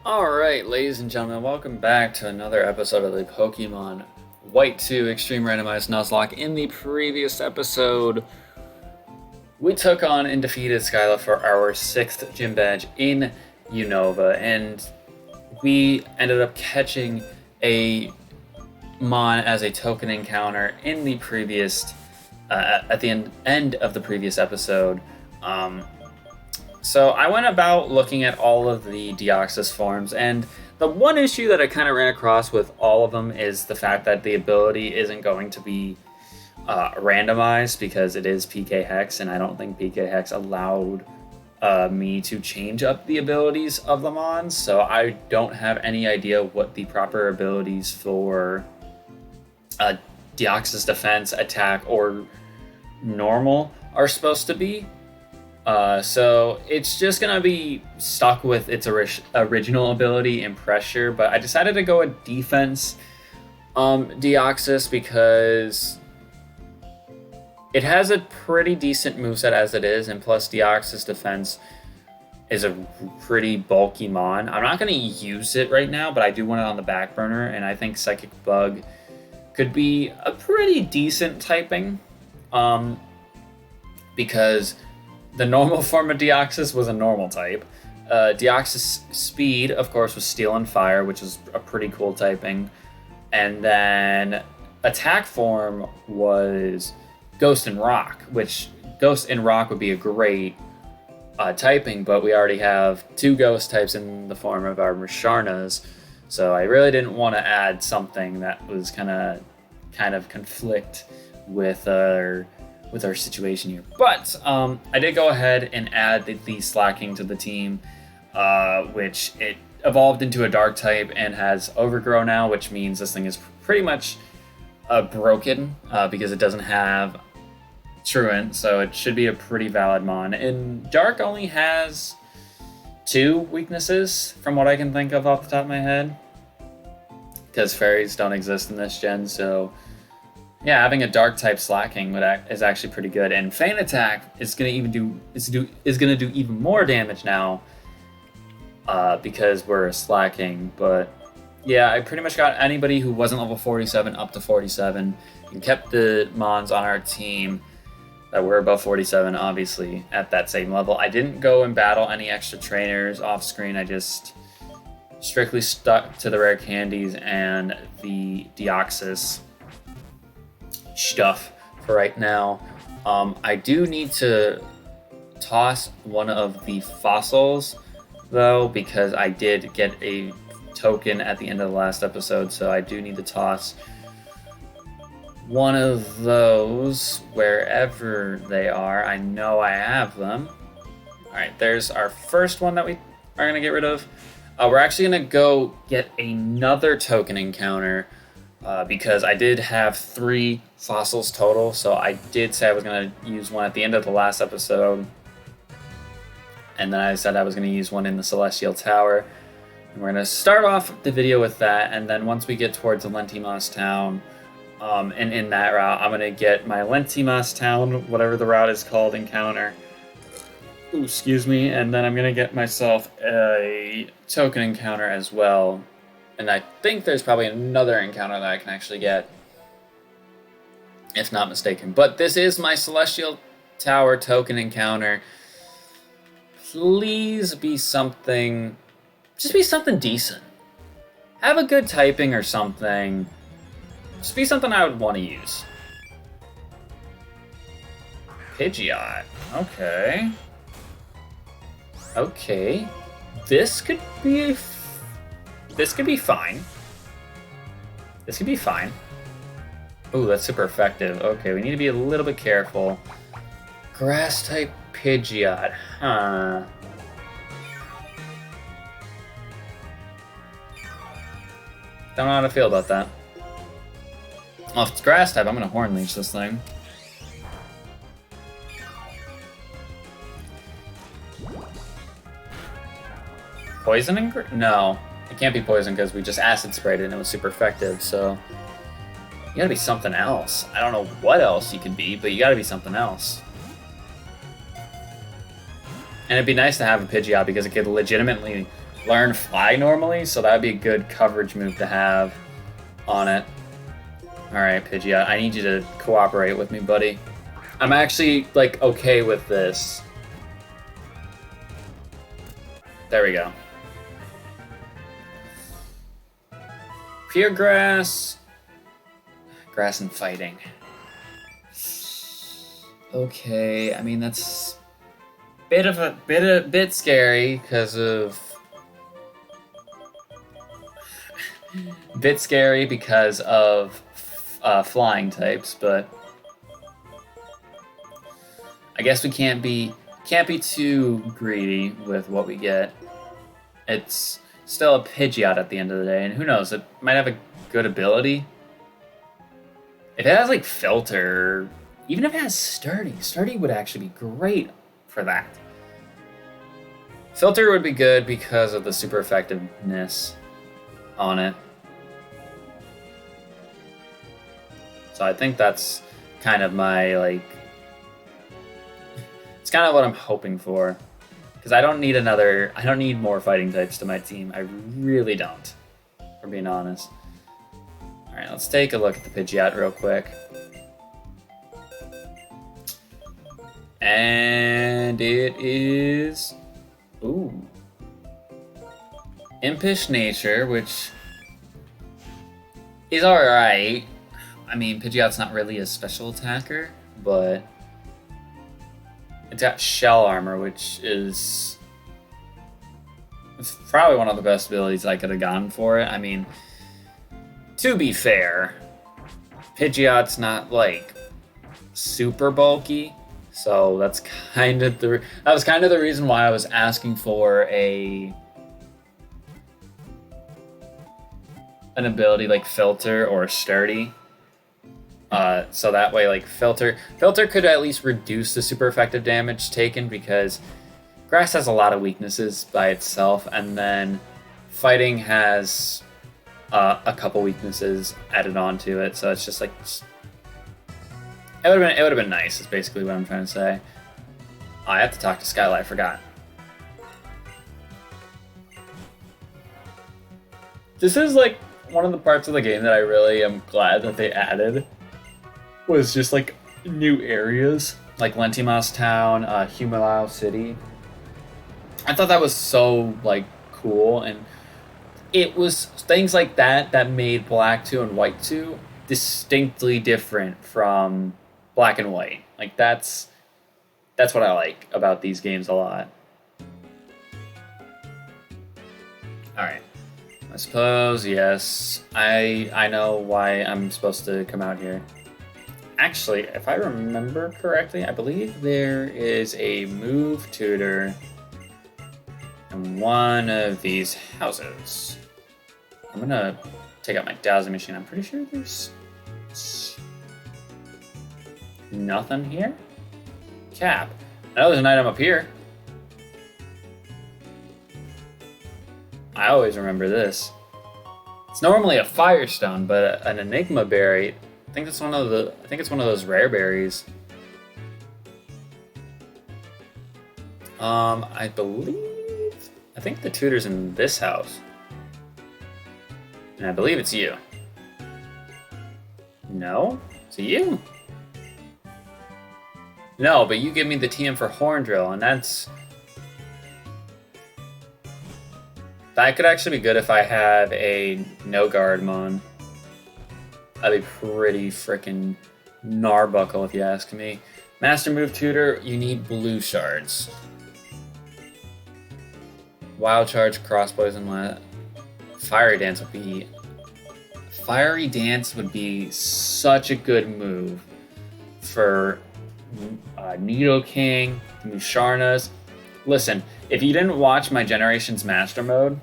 Alright, ladies and gentlemen, welcome back to another episode of the Pokemon White 2 Extreme Randomized Nuzlocke. In the previous episode, we took on and defeated Skyla for our 6th gym badge in Unova, and we ended up catching a Mon as a token encounter in the previous, at the end of the previous episode. So I went about looking at all of the Deoxys forms, and the one issue that I kind of ran across with all of them is the fact that the ability isn't going to be randomized because it is PK Hex, and I don't think PK Hex allowed me to change up the abilities of the Mons, so I don't have any idea what the proper abilities for Deoxys defense, attack, or normal are supposed to be. So it's just gonna be stuck with its original ability in pressure, but I decided to go with defense Deoxys because it has a pretty decent moveset as it is, and plus Deoxys defense is a pretty bulky Mon. I'm not gonna use it right now, but I do want it on the back burner, and I think Psychic Bug could be a pretty decent typing, because the normal form of Deoxys was a normal type. Deoxys Speed, of course, was Steel and Fire, which is a pretty cool typing. And then attack form was Ghost and Rock, which Ghost and Rock would be a great typing, but we already have 2 ghost types in the form of our Resharnas. So I really didn't want to add something that was kind of conflict with our situation here. But I did go ahead and add the Slacking to the team, which it evolved into a dark type and has Overgrow now, which means this thing is pretty much broken because it doesn't have Truant, so it should be a pretty valid Mon. And Dark only has 2 weaknesses from what I can think of off the top of my head, because fairies don't exist in this gen, so yeah, having a dark type Slacking is actually pretty good, and Feint Attack is gonna do even more damage now because we're Slacking. But yeah, I pretty much got anybody who wasn't level 47 up to 47, and kept the Mons on our team that were above 47, obviously at that same level. I didn't go and battle any extra trainers off screen. I just strictly stuck to the rare candies and the Deoxys stuff for right now. I do need to toss one of the fossils though, because I did get a token at the end of the last episode, so I do need to toss one of those wherever they are. I know I have them. Alright, there's our first one that we are going to get rid of. We're actually going to go get another token encounter because I did have 3 fossils total, so I did say I was going to use one at the end of the last episode, and then I said I was going to use one in the Celestial Tower, and we're going to start off the video with that, and then once we get towards the Lentimas Town, and in that route, I'm going to get my Lentimas Town, whatever the route is called, encounter. Ooh, excuse me, and then I'm going to get myself a token encounter as well. And I think there's probably another encounter that I can actually get, if not mistaken. But this is my Celestial Tower token encounter. Please be something, just be something decent. Have a good typing or something. Just be something I would want to use. Pidgeot. Okay. Okay. This could be fine. This could be fine. Ooh, that's super effective. Okay, we need to be a little bit careful. Grass type Pidgeot, huh? Don't know how to feel about that. Well, if it's grass type, I'm gonna Horn Leech this thing. Poison and no. It can't be poison because we just acid sprayed it and it was super effective, so you gotta be something else. I don't know what else you could be, but you gotta be something else. And it'd be nice to have a Pidgeot because it could legitimately learn Fly normally, so that'd be a good coverage move to have on it. Alright, Pidgeot, I need you to cooperate with me, buddy. I'm actually, like, okay with this. There we go. Pure Grass. Grass and Fighting. Okay, I mean, that's bit scary because of flying types, but I guess we can't be too greedy with what we get. It's still a Pidgeot at the end of the day, and who knows, it might have a good ability. If it has like Filter, even if it has Sturdy would actually be great for that. Filter would be good because of the super effectiveness on it. So I think that's kind of my, like, it's kind of what I'm hoping for. Because I don't need more fighting types to my team. I really don't, for being honest. Alright, let's take a look at the Pidgeot real quick. And it is... Ooh. Impish Nature, which is alright. I mean, Pidgeot's not really a special attacker, but it's got Shell Armor, which is... It's probably one of the best abilities I could have gotten for it. I mean, to be fair, Pidgeot's not, like, super bulky, so that's kind of the reason why I was asking for an ability like Filter or Sturdy. So that way, like, Filter could at least reduce the super effective damage taken, because Grass has a lot of weaknesses by itself, and then Fighting has a couple weaknesses added onto it, so it's just like, it would have been nice, is basically what I'm trying to say. Oh, I have to talk to Skylight, I forgot. This is like one of the parts of the game that I really am glad that they added, was just like new areas, like Lentimas Town, Humalao City. I thought that was so, like, cool, and it was things like that that made Black 2 and White 2 distinctly different from Black and White. Like, that's what I like about these games a lot. Alright. I suppose, yes, I know why I'm supposed to come out here. Actually, if I remember correctly, I believe there is a move tutor in one of these houses. I'm gonna take out my dowsing machine. I'm pretty sure there's nothing here. Cap. I know there's an item up here. I always remember this. It's normally a Firestone, but an Enigma Berry. I think it's one of those rare berries. I think the tutor's in this house. And I believe it's you. No? It's you? No, but you give me the TM for Horn Drill, and that could actually be good if I have a no guard mon. That'd be pretty freaking gnarbuckle if you ask me. Master Move Tutor, you need blue shards. Wild Charge, Cross Poison, Fiery Dance would be such a good move for Nidoking, Musharnas. Listen, if you didn't watch my Generations Master Mode,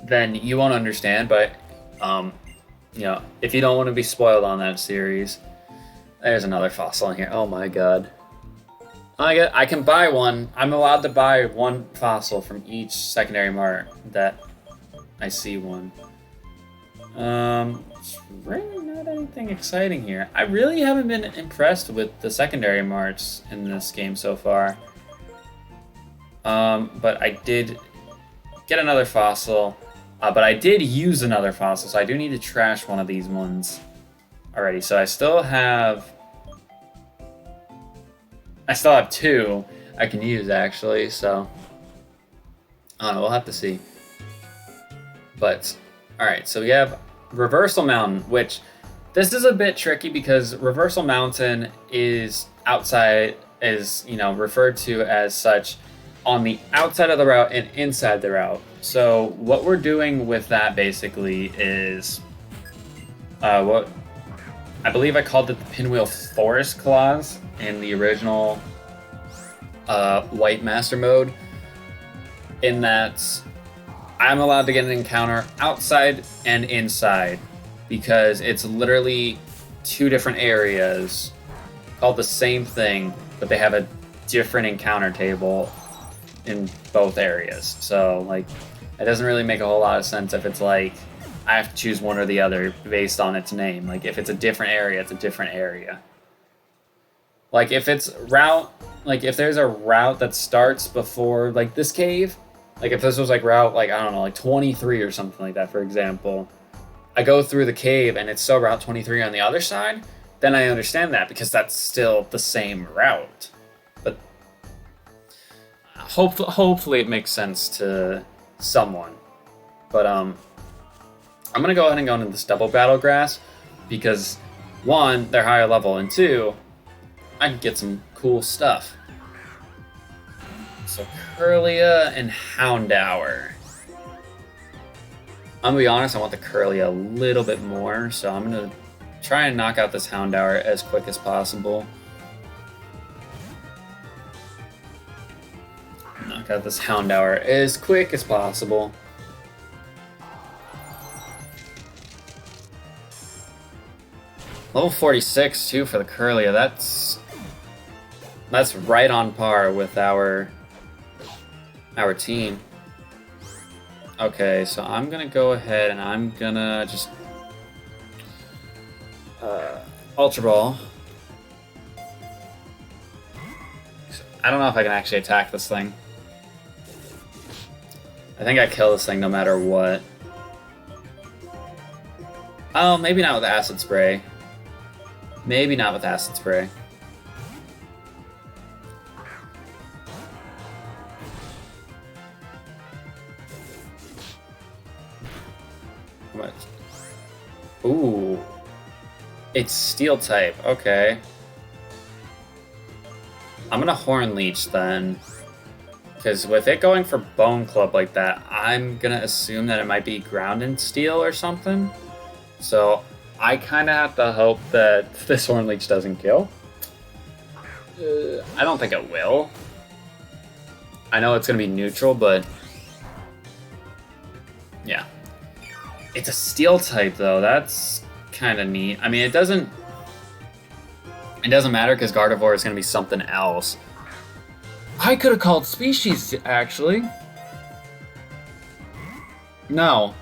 then you won't understand, but you know, if you don't want to be spoiled on that series, there's another fossil in here. Oh my god. I can buy one. I'm allowed to buy one fossil from each secondary mart that I see one. It's really not anything exciting here. I really haven't been impressed with the secondary marts in this game so far. But I did get another fossil. But I did use another fossil, so I do need to trash one of these ones. Alrighty, so I still have two I can use, actually, so I don't know, we'll have to see. But, alright, so we have Reversal Mountain, which this is a bit tricky because Reversal Mountain is referred to as such on the outside of the route and inside the route. So what we're doing with that basically is what I believe I called it the Pinwheel Forest Clause in the original White Master mode, in that I'm allowed to get an encounter outside and inside because it's literally two different areas called the same thing, but they have a different encounter table in both areas. So, like, it doesn't really make a whole lot of sense if it's like I have to choose one or the other based on its name. Like, if it's a different area, it's a different area. Like, if it's route, like, if there's a route that starts before, like, this cave, like, if this was, like, route, like, I don't know, like, 23 or something like that, for example, I go through the cave and it's still route 23 on the other side, then I understand that because that's still the same route. But hopefully it makes sense to someone. But, I'm going to go ahead and go into this double battle grass because, one, they're higher level, and two, I can get some cool stuff. So Curlia and Houndour. I'm gonna be honest, I want the Curlia a little bit more, so I'm gonna try and knock out this Houndour as quick as possible. Knock out this Houndour as quick as possible. Level 46 too for the Curlia. That's right on par with our team. Okay, so I'm gonna go ahead and I'm gonna just Ultra Ball. I don't know if I can actually attack this thing. I think I kill this thing no matter what. Oh, maybe not with Acid Spray. Maybe not with Acid Spray. Ooh. It's Steel type, okay. I'm gonna Horn Leech then. Because with it going for Bone Club like that, I'm gonna assume that it might be Ground and Steel or something. So I kind of have to hope that this Horn Leech doesn't kill. I don't think it will. I know it's gonna be neutral, but yeah. It's a Steel type though. That's kind of neat. I mean, it doesn't matter because Gardevoir is gonna be something else. I could have called Species actually. No.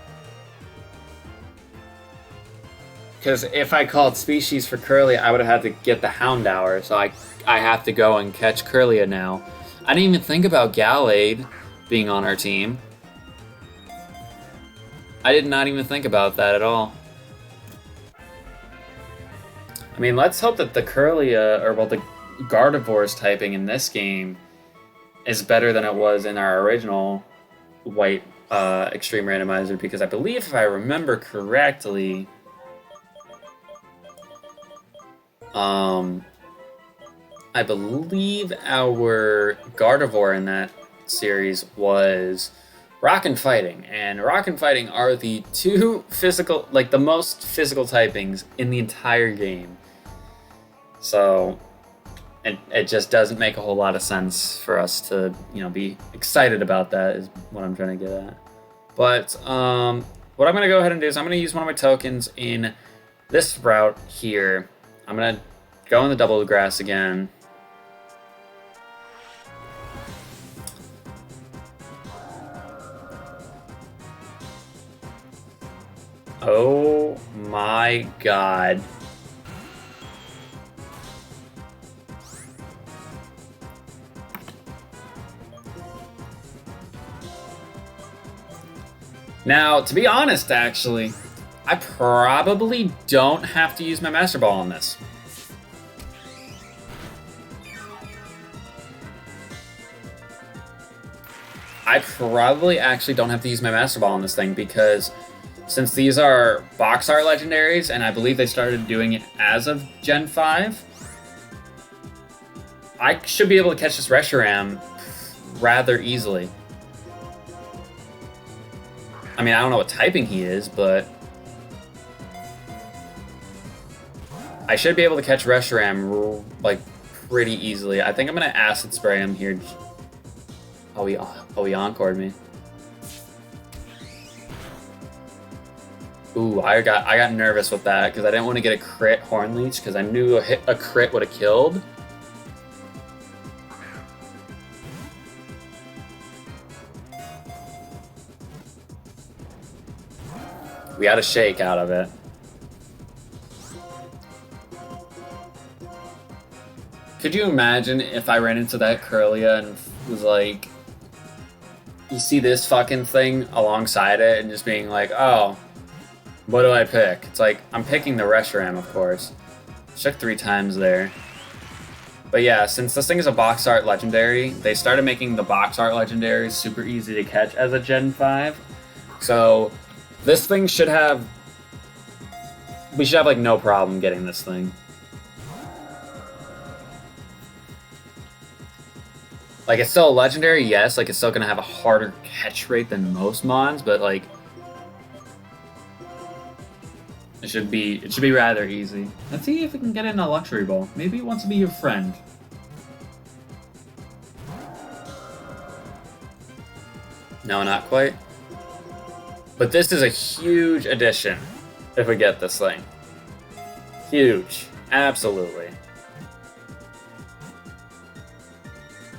Because if I called Species for Curlia, I would have had to get the Houndour, so I have to go and catch Curlia now. I didn't even think about Gallade being on our team. I did not even think about that at all. I mean, let's hope that the Curlia, or well, the Gardevoir's typing in this game is better than it was in our original White Extreme Randomizer, because I believe, if I remember correctly, I believe our Gardevoir in that series was Rock and Fighting, and Rock and Fighting are the two physical, like the most physical typings in the entire game. So it just doesn't make a whole lot of sense for us to, be excited about that, is what I'm trying to get at. But what I'm going to go ahead and do is I'm going to use one of my tokens in this route here. I'm going to go in the double grass again. Oh my god. Now, to be honest, actually, I probably don't have to use my Master Ball on this. I probably actually don't have to use my Master Ball on this thing because since these are box art legendaries, and I believe they started doing it as of Gen 5, I should be able to catch this Reshiram rather easily. I mean, I don't know what typing he is, but I should be able to catch Reshiram like pretty easily. I think I'm gonna Acid Spray him here. Oh, he encored me. Ooh, I got nervous with that because I didn't want to get a crit Horn Leech because I knew a crit would have killed. We got a shake out of it. Could you imagine if I ran into that Curlia and was like, you see this fucking thing alongside it and just being like, oh, what do I pick? It's like, I'm picking the Reshiram, of course. Shook 3 times there. But yeah, since this thing is a box art legendary, they started making the box art legendaries super easy to catch as a Gen 5. So this thing should have... we should have like no problem getting this thing. Like, it's still a legendary, yes, like, it's still gonna have a harder catch rate than most mons, but, like, it should be rather easy. Let's see if we can get in a Luxury Ball. Maybe it wants to be your friend. No, not quite. But this is a huge addition if we get this thing. Huge. Absolutely.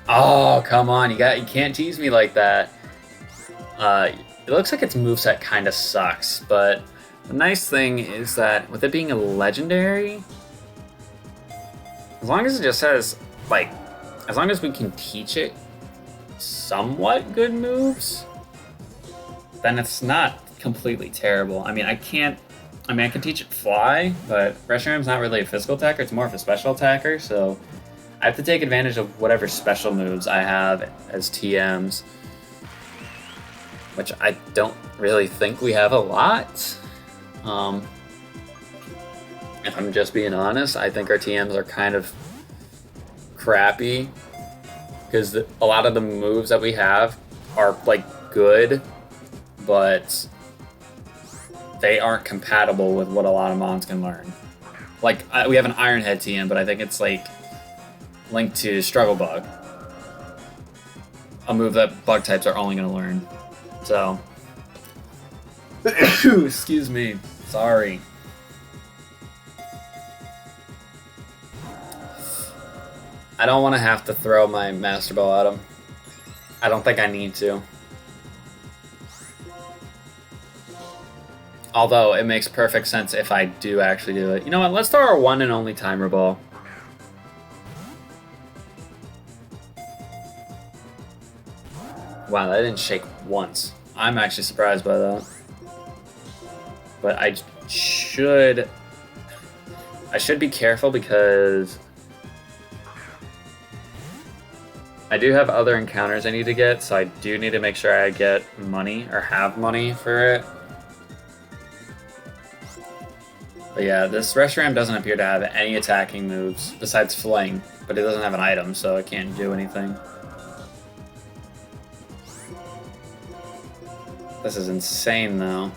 Oh, come on, you can't tease me like that. It looks like its moveset kind of sucks, but the nice thing is that with it being a legendary, as long as it just has, like, as long as we can teach it somewhat good moves, then it's not completely terrible. I mean, I can teach it Fly, but Reshiram's not really a physical attacker, it's more of a special attacker, so I have to take advantage of whatever special moves I have as TMs, which I don't really think we have a lot. If I'm just being honest, I think our TMs are kind of crappy because a lot of the moves that we have are like good, but they aren't compatible with what a lot of mons can learn. Like, we have an Iron Head TM, but I think it's like linked to Struggle Bug, a move that bug types are only going to learn. So, excuse me, sorry. I don't want to have to throw my Master Ball at him. I don't think I need to. Although, it makes perfect sense if I do actually do it. You know what, let's throw our one and only Timer Ball. Wow, that didn't shake once. I'm actually surprised by that. But I should be careful because I do have other encounters I need to get, so I do need to make sure I get money or have money for it. But yeah, this Reshiram doesn't appear to have any attacking moves besides Fling, but it doesn't have an item, so it can't do anything. This is insane, though.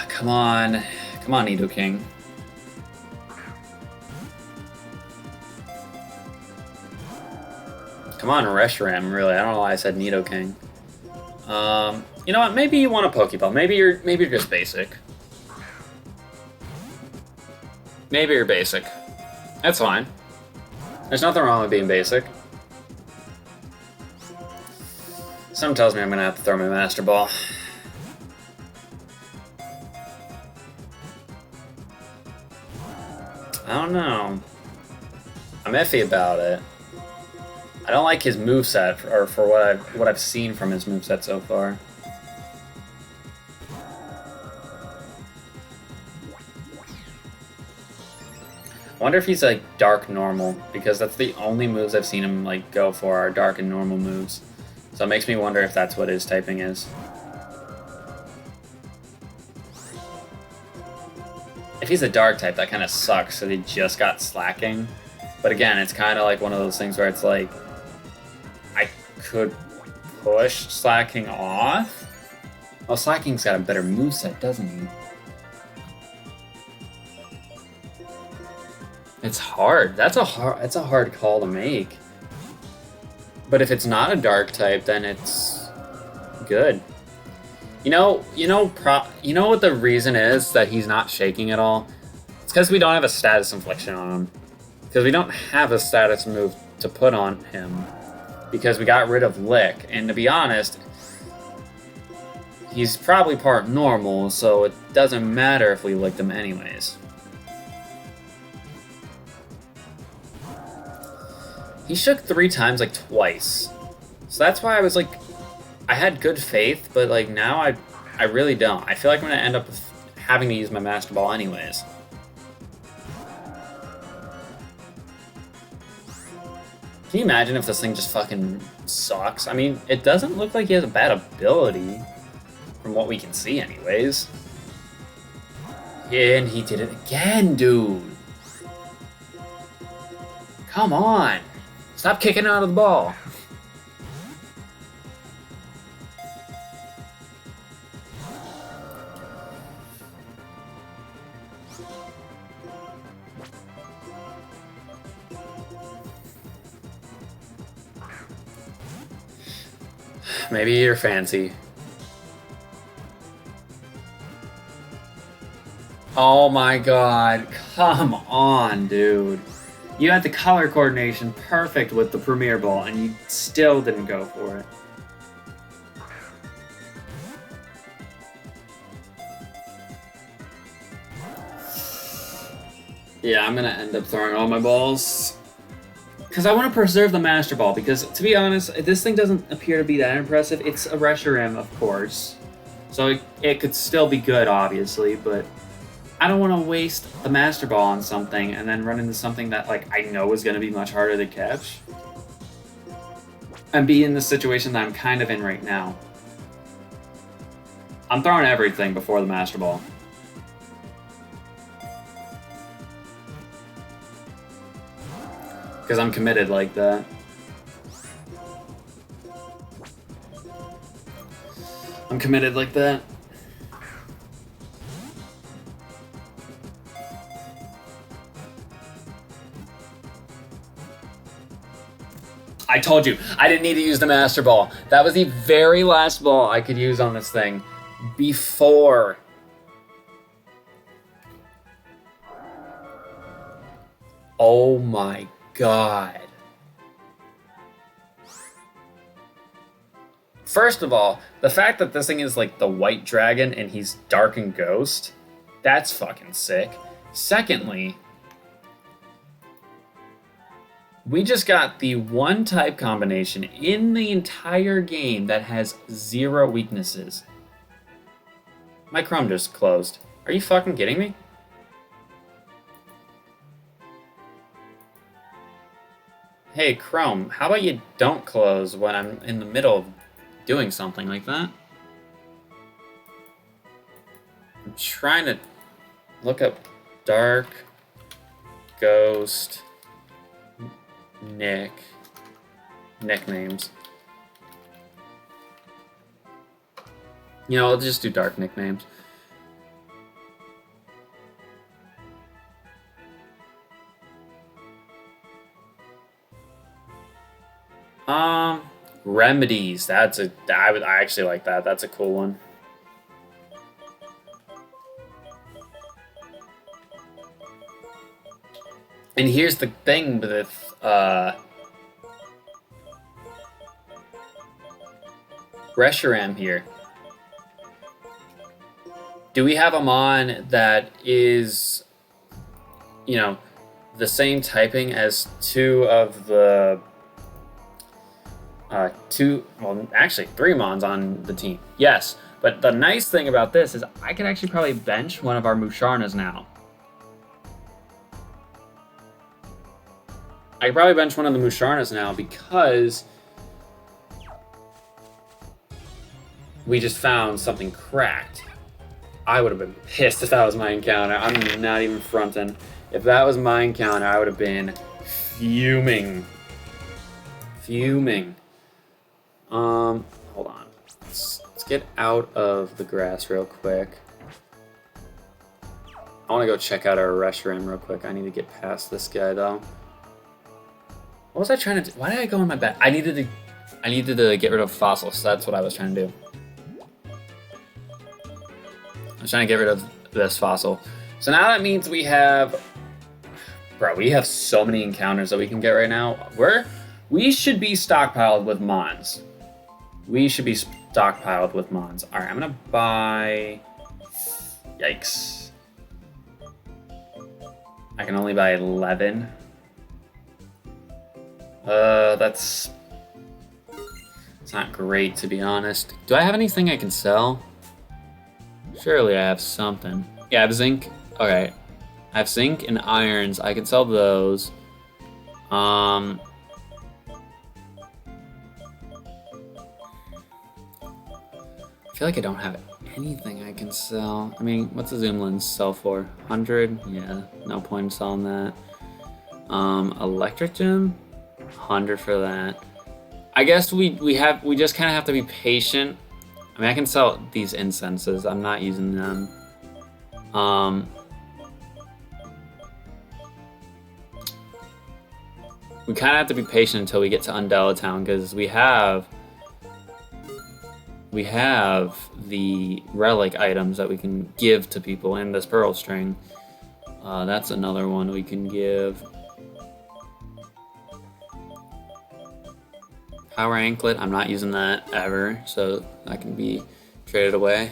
Come on. Come on, Nidoking. Come on, Reshiram, really. I don't know why I said Nidoking. You know what? Maybe you want a Pokeball. Maybe you're just basic. Maybe you're basic. That's fine. There's nothing wrong with being basic. Something tells me I'm gonna have to throw my Master Ball. I don't know. I'm iffy about it. I don't like his moveset, or for what I've seen from his moveset so far. I wonder if he's like dark normal, because that's the only moves I've seen him like go for are dark and normal moves. So it makes me wonder if that's what his typing is. If he's a dark type, that kind of sucks, so he just got slacking. But again, it's kind of like one of those things where it's like, I could push slacking off. Well, slacking's got a better moveset, doesn't he? It's hard. That's a hard call to make. But if it's not a dark type, then it's good. You know what the reason is that he's not shaking at all? It's because we don't have a status infliction on him. Because we don't have a status move to put on him. Because we got rid of Lick. And to be honest, he's probably part normal, so it doesn't matter if we licked him anyways. He shook 3 times, like twice. So that's why I was like, I had good faith, but like now I really don't. I feel like I'm gonna end up having to use my Master Ball anyways. Can you imagine if this thing just fucking sucks? I mean, it doesn't look like he has a bad ability, from what we can see anyways. Yeah, and he did it again, dude. Come on. Stop kicking out of the ball. Maybe you're fancy. Oh my god. Come on, dude. You had the color coordination perfect with the Premier Ball, and you still didn't go for it. Yeah, I'm gonna end up throwing all my balls. Because I want to preserve the Master Ball, because, to be honest, this thing doesn't appear to be that impressive. It's a RESHIRAM, of course. So it could still be good, obviously, but I don't want to waste the Master Ball on something and then run into something that, like, I know is going to be much harder to catch. And be in the situation that I'm kind of in right now. I'm throwing everything before the Master Ball. Because I'm committed like that. I'm committed like that. I told you, I didn't need to use the Master Ball. That was the very last ball I could use on this thing before. Oh my god. First of all, the fact that this thing is like the white dragon and he's dark and ghost, that's fucking sick. Secondly, we just got the one type combination in the entire game that has 0 weaknesses. My Chrome just closed. Are you fucking kidding me? Hey Chrome, how about you don't close when I'm in the middle of doing something like that? I'm trying to look up Dark Ghost nicknames. You know, I'll just do dark nicknames. Remedies. I actually like that. That's a cool one. And here's the thing with RESHIRAM here. Do we have a mon that is, you know, the same typing as two of the three Mons on the team. Yes, but the nice thing about this is I could actually probably bench one of our Musharnas now. I could probably bench one of the Musharnas now because we just found something cracked. I would have been pissed if that was my encounter. I'm not even fronting. If that was my encounter, I would have been fuming. Fuming. Hold on. Let's get out of the grass real quick. I want to go check out our RESHIRAM real quick. I need to get past this guy though. What was I trying to do? Why did I go in my back? I needed to get rid of fossils. That's what I was trying to do. I was trying to get rid of this fossil. So now that means we have... Bro, we have so many encounters that we can get right now. We should be stockpiled with Mons. We should be stockpiled with Mons. Alright, I'm gonna buy... Yikes. I can only buy 11. That's... It's not great, to be honest. Do I have anything I can sell? Surely I have something. Yeah, I have zinc. Okay. I have zinc and irons. I can sell those. I feel like I don't have anything I can sell. I mean, what's a zoom lens sell for? 100? Yeah, no point in selling that. Electric gem? 100 for that. I guess we just kind of have to be patient. I mean, I can sell these incenses. I'm not using them. We kind of have to be patient until we get to Undella Town because we have the relic items that we can give to people in this pearl string. That's another one we can give. Power anklet, I'm not using that ever, so that can be traded away.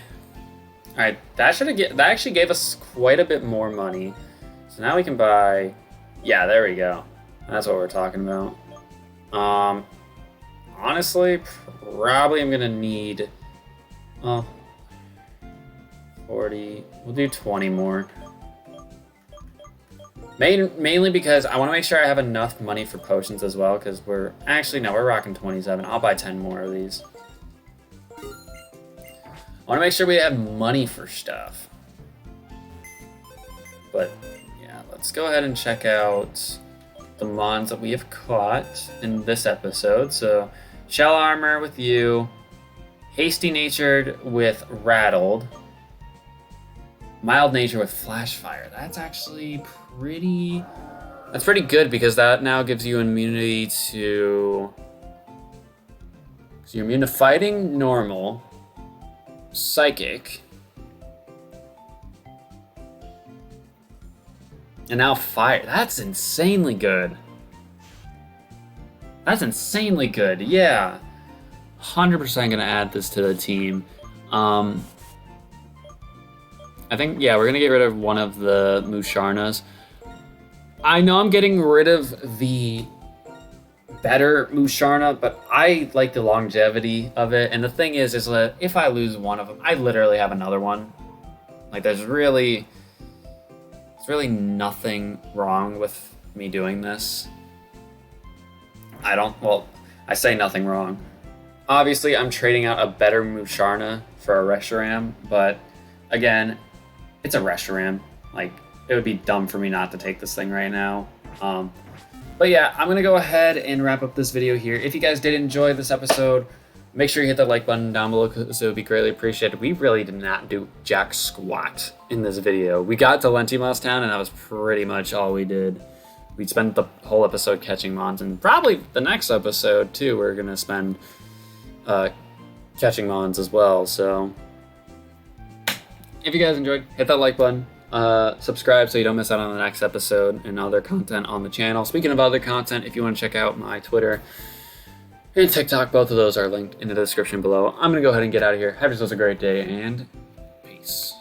All right, that actually gave us quite a bit more money. So now we can buy, yeah, there we go. That's what we're talking about. Honestly, probably I'm gonna need, 40, we'll do 20 more. Mainly because I want to make sure I have enough money for potions as well, because we're rocking 27. I'll buy 10 more of these. I want to make sure we have money for stuff. But yeah, let's go ahead and check out the Mons that we have caught in this episode. So, Shell Armor with you, Hasty Natured with Rattled, Mild Nature with Flash Fire. That's actually pretty good because that now gives you immunity to... So you're immune to fighting, normal, psychic, and now fire. That's insanely good. That's insanely good, yeah. 100% gonna add this to the team. I think, yeah, we're gonna get rid of one of the Musharnas. I know I'm getting rid of the better Musharna, but I like the longevity of it. And the thing is that if I lose one of them, I literally have another one. Like, there's really nothing wrong with me doing this. I say nothing wrong. Obviously, I'm trading out a better Musharna for a RESHIRAM, but again, it's a RESHIRAM. Like, it would be dumb for me not to take this thing right now. But yeah, I'm going to go ahead and wrap up this video here. If you guys did enjoy this episode, make sure you hit that like button down below because it would be greatly appreciated. We really did not do jack squat in this video. We got to Lentimos Town, and that was pretty much all we did. We spent the whole episode catching Mons, and probably the next episode, too, we're going to spend catching Mons as well. So if you guys enjoyed, hit that like button. Subscribe so you don't miss out on the next episode and other content on the channel. Speaking of other content, if you want to check out my Twitter and TikTok, both of those are linked in the description below. I'm going to go ahead and get out of here. Have yourselves a great day, and peace.